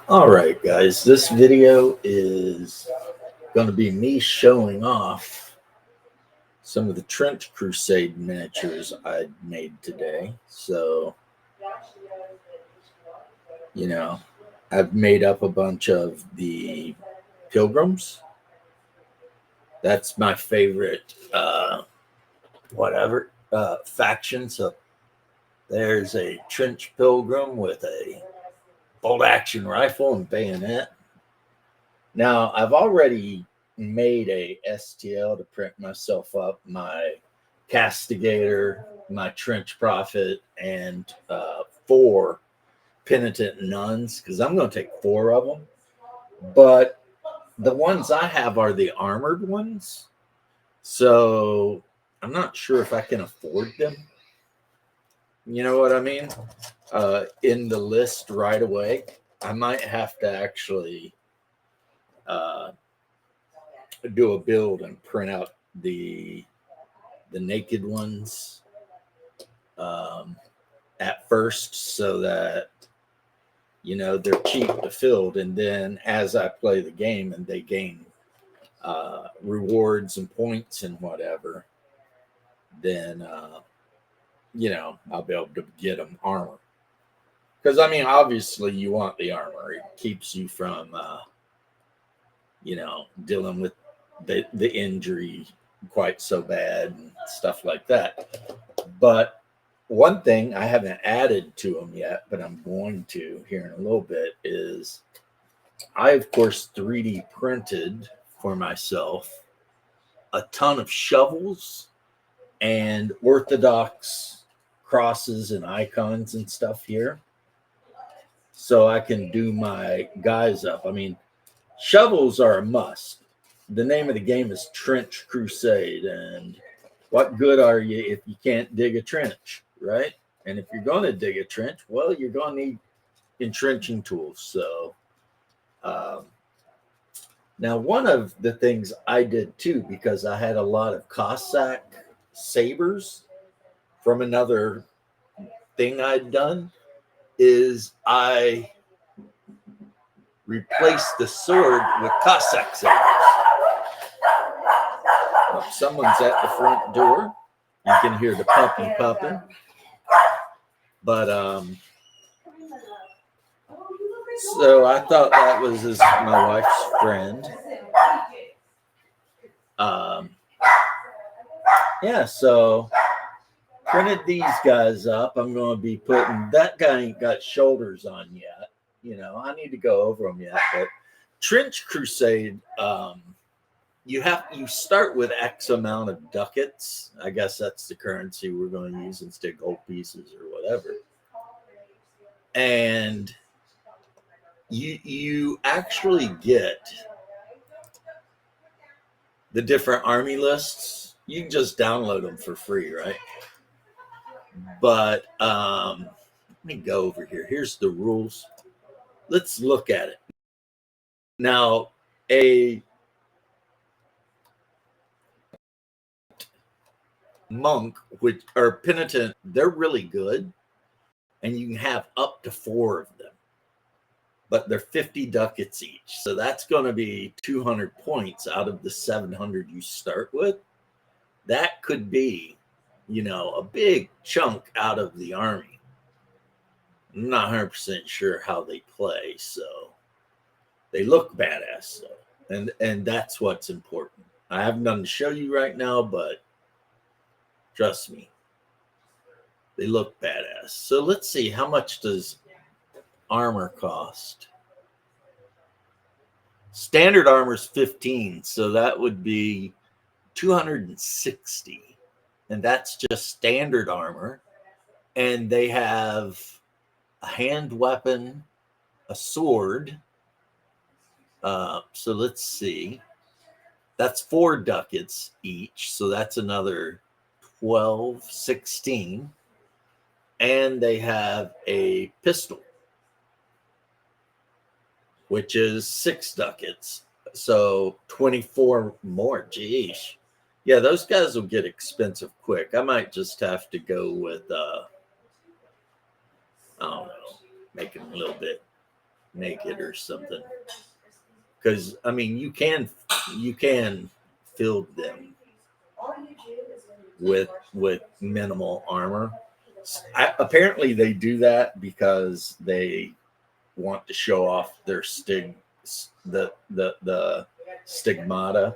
All right, guys, this video is going to be me showing off some of the Trench Crusade miniatures I made today. So, you know, I've made up a bunch of the Pilgrims. That's my favorite, faction. So there's a Trench Pilgrim with a bolt action rifle and bayonet. Now, I've already made a STL to print myself up my Castigator, my Trench Prophet, and four Penitent Nuns, because I'm going to take four of them. But the ones I have are the armored ones. So I'm not sure if I can afford them. You know what I mean? In the list right away. I might have to actually do a build and print out the naked ones at first, so that they're cheap to field, and then as I play the game and they gain rewards and points and whatever, then I'll be able to get them armor. Because I mean, obviously, you want the armor. It keeps you from dealing with the injury quite so bad and stuff like that. But one thing I haven't added to them yet, but I'm going to here in a little bit, is I, of course, 3D printed for myself a ton of shovels and Orthodox crosses and icons and stuff here, so I can do my guys up. I mean, shovels are a must. The name of the game is Trench Crusade, and what good are you if you can't dig a trench, right? And if you're going to dig a trench, well, you're going to need entrenching tools. So now, one of the things I did too, because I had a lot of Cossack sabers from another thing I'd done, is I replaced the sword with Cossack sabers. Oh, someone's at the front door. You can hear the puppy pupping. But so I thought that was my wife's friend. So printed these guys up. I'm going to be putting, that guy ain't got shoulders on yet. I need to go over them yet. But Trench Crusade, you start with X amount of ducats. I guess that's the currency we're going to use instead of gold pieces or whatever. And you actually get the different army lists. You can just download them for free, right? But let me go over here. Here's the rules. Let's look at it. Now, a monk or penitent, they're really good, and you can have up to 4 of them, but they're 50 ducats each. So that's going to be 200 points out of the 700 you start with. That could be, a big chunk out of the army. I'm not 100% sure how they play, so they look badass, though. And that's what's important. I have none to show you right now, but trust me, they look badass. So let's see, how much does armor cost? Standard armor is 15, so that would be 260. And that's just standard armor. And they have a hand weapon, a sword. So let's see. That's 4 ducats each. So that's another 12, 16. And they have a pistol, which is 6 ducats. So 24 more. Geesh. Yeah, those guys will get expensive quick. I might just have to go with, I don't know, make them a little bit naked or something. Because I mean, you can field them with minimal armor. Apparently, they do that because they want to show off their the stigmata,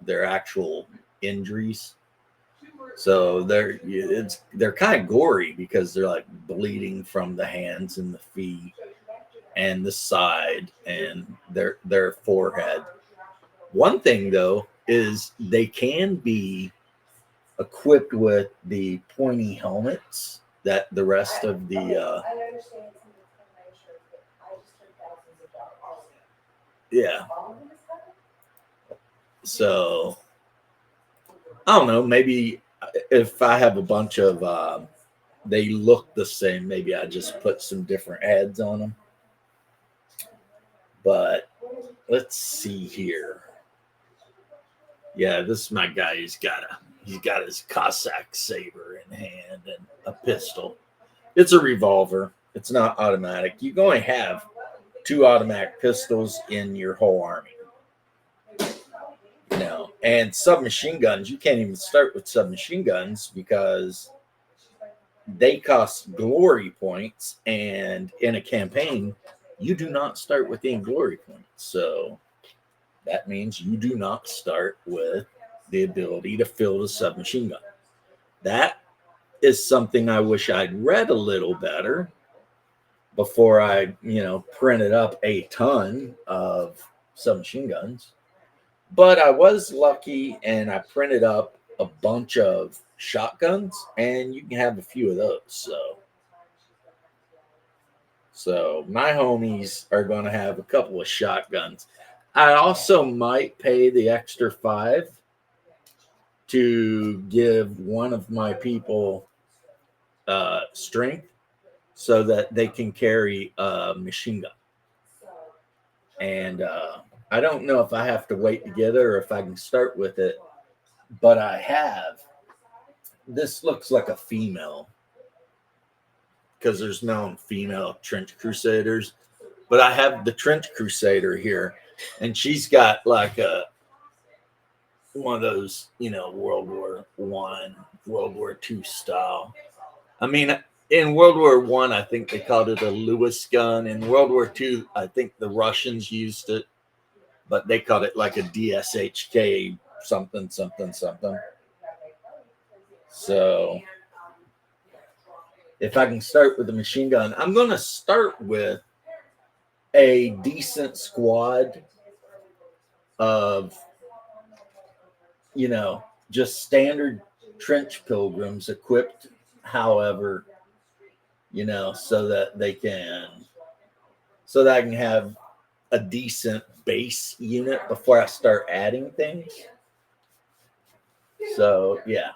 their actual injuries. So they're kind of gory because they're like bleeding from the hands and the feet and the side and their forehead. One thing though is they can be equipped with the pointy helmets that the rest of the yeah. So I don't know. Maybe if I have a bunch of they look the same, maybe I just put some different heads on them. But let's see here. Yeah, this is my guy. He's got his Cossack saber in hand and a pistol. It's a revolver. It's not automatic. You can only have 2 automatic pistols in your whole army. And submachine guns, you can't even start with submachine guns because they cost glory points, and in a campaign, you do not start with any glory points. So that means you do not start with the ability to fill the submachine gun. That is something I wish I'd read a little better before I, printed up a ton of submachine guns. But I was lucky and I printed up a bunch of shotguns, and you can have a few of those. So my homies are going to have a couple of shotguns. I also might pay the extra 5 to give one of my people strength so that they can carry a machine gun. And I don't know if I have to wait to get it or if I can start with it, but I have. This looks like a female because there's no female trench crusaders, but I have the trench crusader here, and she's got like one of those, World War I, World War II style. I mean, in World War I, I think they called it a Lewis gun. In World War II, I think the Russians used it, but they called it like a DSHK something, something, something. So if I can start with the machine gun, I'm going to start with a decent squad of, just standard trench pilgrims equipped, however, so that I can have a decent base unit before I start adding things. So, yeah.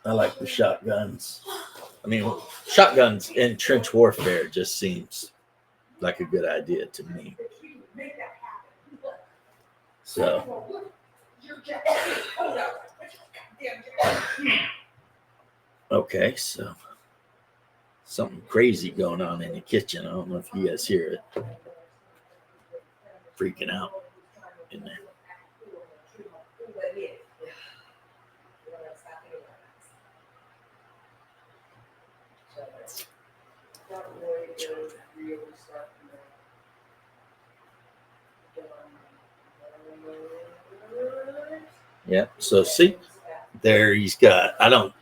I like the shotguns. I mean, shotguns in trench warfare just seems like a good idea to me. So, okay, so something crazy going on in the kitchen. I don't know if you guys hear it. Freaking out in there. Yep. So see, there he's got. I don't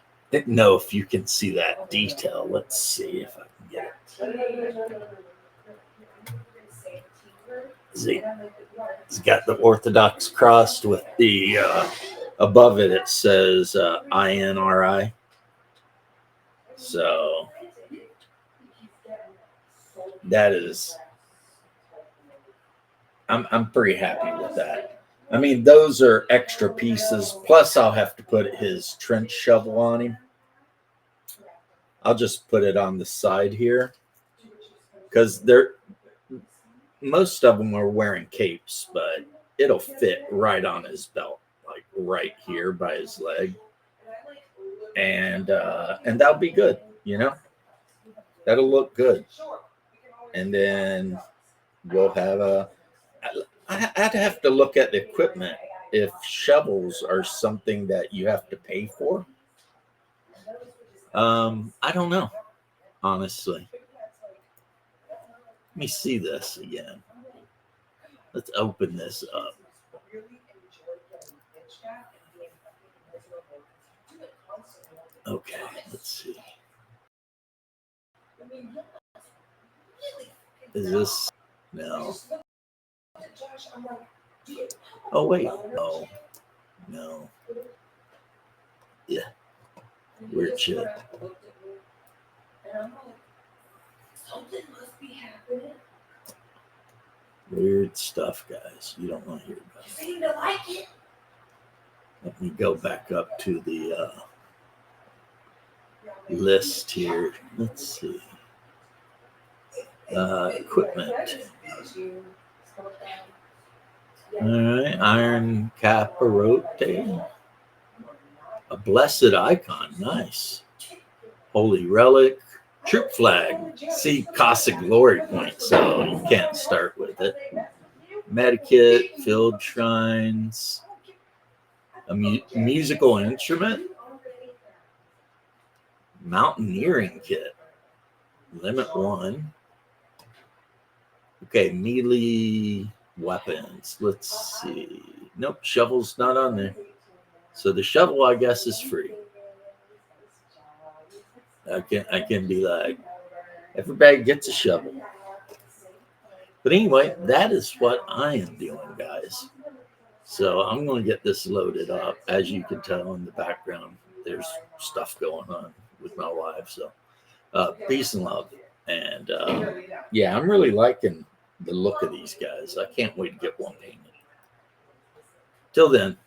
know if you can see that detail. Let's see if I can get it. See, he's got the Orthodox cross with the above it. It says INRI. So that is. I'm pretty happy with that. I mean, those are extra pieces. Plus, I'll have to put his trench shovel on him. I'll just put it on the side here because most of them are wearing capes, but it'll fit right on his belt. right here by his leg, and that'll be good. That'll look good. And then we'll have I'd have to look at the equipment if shovels are something that you have to pay for. I don't know, honestly. Let me see this again. Let's open this up. Okay, let's see. Is this no? Oh wait, oh no. Yeah, weird shit. Weird stuff, guys. You don't want to hear about it. Let me go back up to the list here. Let's see. Equipment. All right, iron capirote. A blessed icon. Nice. Holy relic. Troop flag. See, Casa Glory point, so you can't start with it. Medikit, field shrines, a musical instrument, mountaineering kit, limit 1. Okay, melee weapons. Let's see. Nope, shovel's not on there. So the shovel, I guess, is free. I can be like, everybody gets a shovel. But anyway, that is what I am doing, guys. So I'm going to get this loaded up. As you can tell in the background, there's stuff going on with my wife. So peace and love. And yeah, I'm really liking the look of these guys. I can't wait to get one painted. Till then.